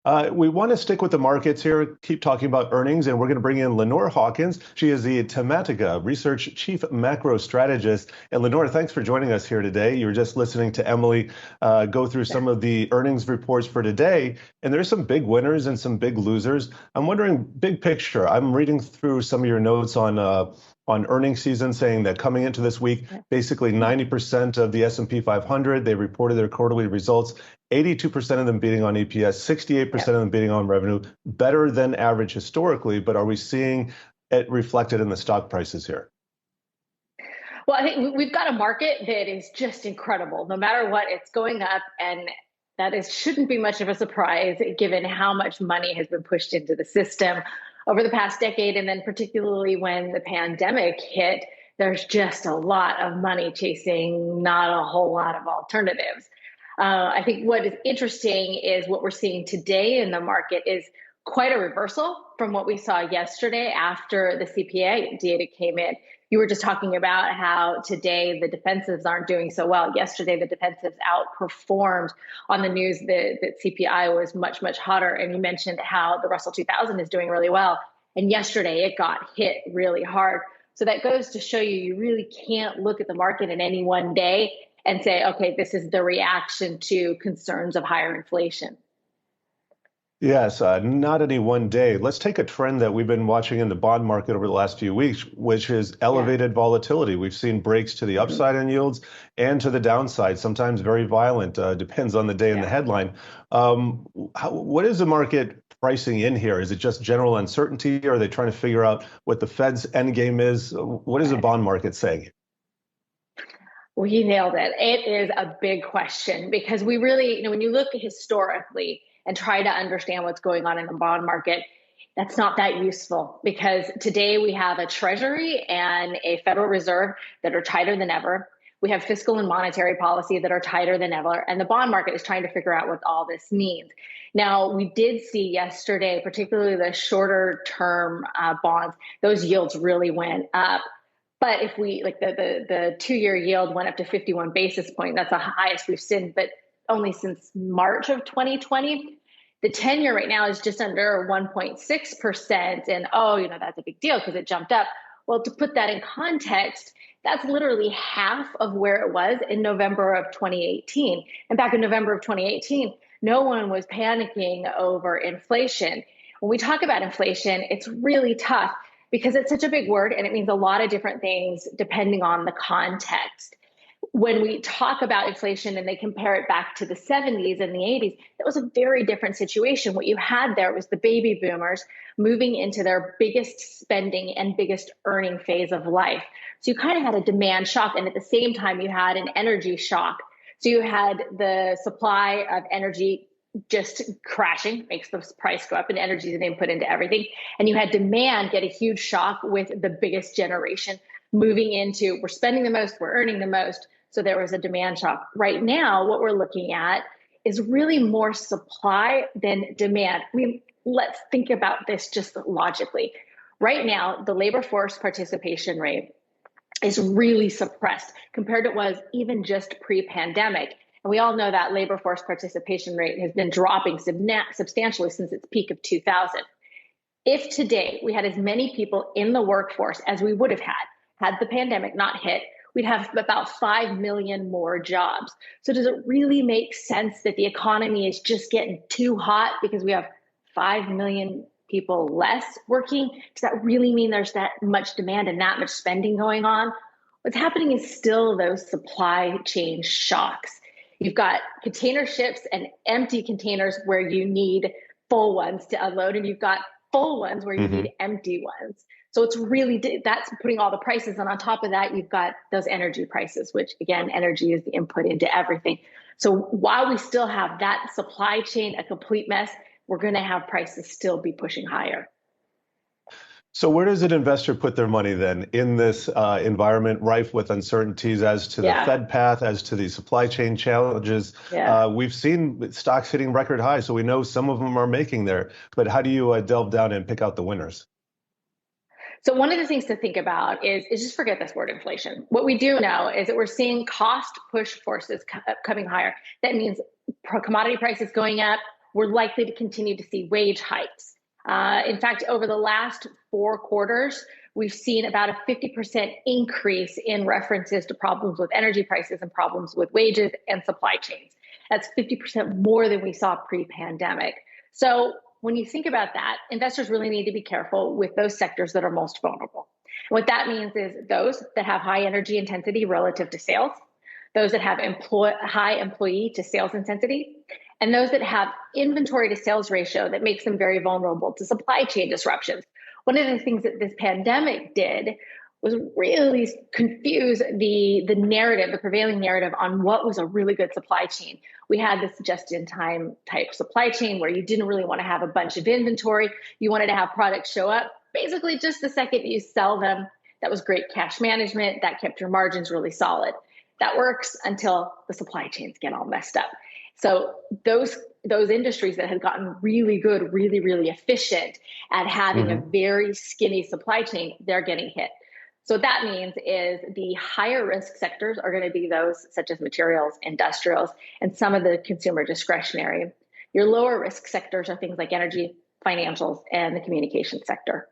We want to stick with the markets here, keep talking about earnings, and we're going to bring in Lenore Hawkins. She is the Tematica Research Chief Macro Strategist. And Lenore, thanks for joining us here today. You were just listening to Emily go through some of the earnings reports for today, and there's some big winners and some big losers. I'm wondering, big picture, I'm reading through some of your notes on earnings season, saying that coming into this week, basically 90% of the S&P 500, they reported their quarterly results. 82% of them beating on EPS, 68% of them beating on revenue, better than average historically. But are we seeing it reflected in the stock prices here? Well, I think we've got a market that is just incredible. No matter what, it's going up, and shouldn't be much of a surprise given how much money has been pushed into the system over the past decade, and then particularly when the pandemic hit. There's just a lot of money chasing not a whole lot of alternatives. I think what is interesting is what we're seeing today in the market is quite a reversal from what we saw yesterday after the CPI data came in. You were just talking about how today the defensives aren't doing so well. Yesterday, the defensives outperformed on the news that CPI was much, much hotter. And you mentioned how the Russell 2000 is doing really well. And yesterday it got hit really hard. So that goes to show you really can't look at the market in any one day and say, okay, this is the reaction to concerns of higher inflation. Yes, not any one day. Let's take a trend that we've been watching in the bond market over the last few weeks, which is elevated volatility. We've seen breaks to the upside in yields and to the downside, sometimes very violent, depends on the day and the headline. What is the market pricing in here? Is it just general uncertainty? Or are they trying to figure out what the Fed's end game is? What is the bond market saying? Well, you nailed it. It is a big question because we really, when you look historically and try to understand what's going on in the bond market, that's not that useful because today we have a Treasury and a Federal Reserve that are tighter than ever. We have fiscal and monetary policy that are tighter than ever, and the bond market is trying to figure out what all this means. Now, we did see yesterday, particularly the shorter term bonds, those yields really went up. But if we the 2-year yield went up to 51 basis points, that's the highest we've seen, but only since March of 2020. The 10-year right now is just under 1.6%. And that's a big deal because it jumped up. Well, to put that in context, that's literally half of where it was in November of 2018. And back in November of 2018, no one was panicking over inflation. When we talk about inflation, it's really tough because it's such a big word and it means a lot of different things depending on the context. When we talk about inflation and they compare it back to the 70s and the 80s, that was a very different situation. What you had there was the baby boomers moving into their biggest spending and biggest earning phase of life. So you kind of had a demand shock. And at the same time, you had an energy shock. So you had the supply of energy just crashing, makes the price go up, and energy is an input into everything. And you had demand get a huge shock with the biggest generation moving into, we're spending the most, we're earning the most. So there was a demand shock. Right now, what we're looking at is really more supply than demand. Let's think about this just logically. Right now, the labor force participation rate is really suppressed compared to what was even just pre-pandemic. And we all know that labor force participation rate has been dropping substantially since its peak of 2000. If today we had as many people in the workforce as we would have had the pandemic not hit, we'd have about 5 million more jobs. So does it really make sense that the economy is just getting too hot because we have 5 million people less working? Does that really mean there's that much demand and that much spending going on? What's happening is still those supply chain shocks. You've got container ships and empty containers where you need full ones to unload, and you've got full ones where you need empty ones. So it's really, that's putting all the prices. And on top of that, you've got those energy prices, which again, energy is the input into everything. So while we still have that supply chain a complete mess, we're going to have prices still be pushing higher. So where does an investor put their money then in this environment rife with uncertainties as to the Fed path, as to the supply chain challenges? We've seen stocks hitting record highs, so we know some of them are making there. But how do you delve down and pick out the winners? So one of the things to think about is just forget this word inflation. What we do know is that we're seeing cost push forces coming higher. That means commodity prices going up, we're likely to continue to see wage hikes. In fact, over the last 4 quarters, we've seen about a 50% increase in references to problems with energy prices and problems with wages and supply chains. That's 50% more than we saw pre-pandemic. So when you think about that, investors really need to be careful with those sectors that are most vulnerable. What that means is those that have high energy intensity relative to sales, those that have high employee to sales intensity, and those that have inventory to sales ratio that makes them very vulnerable to supply chain disruptions. One of the things that this pandemic did was really confuse the narrative, the prevailing narrative on what was a really good supply chain. We had this just-in-time type supply chain where you didn't really want to have a bunch of inventory. You wanted to have products show up basically just the second you sell them. That was great cash management. That kept your margins really solid. That works until the supply chains get all messed up. So those industries that had gotten really good, really, really efficient at having a very skinny supply chain, they're getting hit. So what that means is the higher risk sectors are going to be those such as materials, industrials, and some of the consumer discretionary. Your lower risk sectors are things like energy, financials, and the communication sector.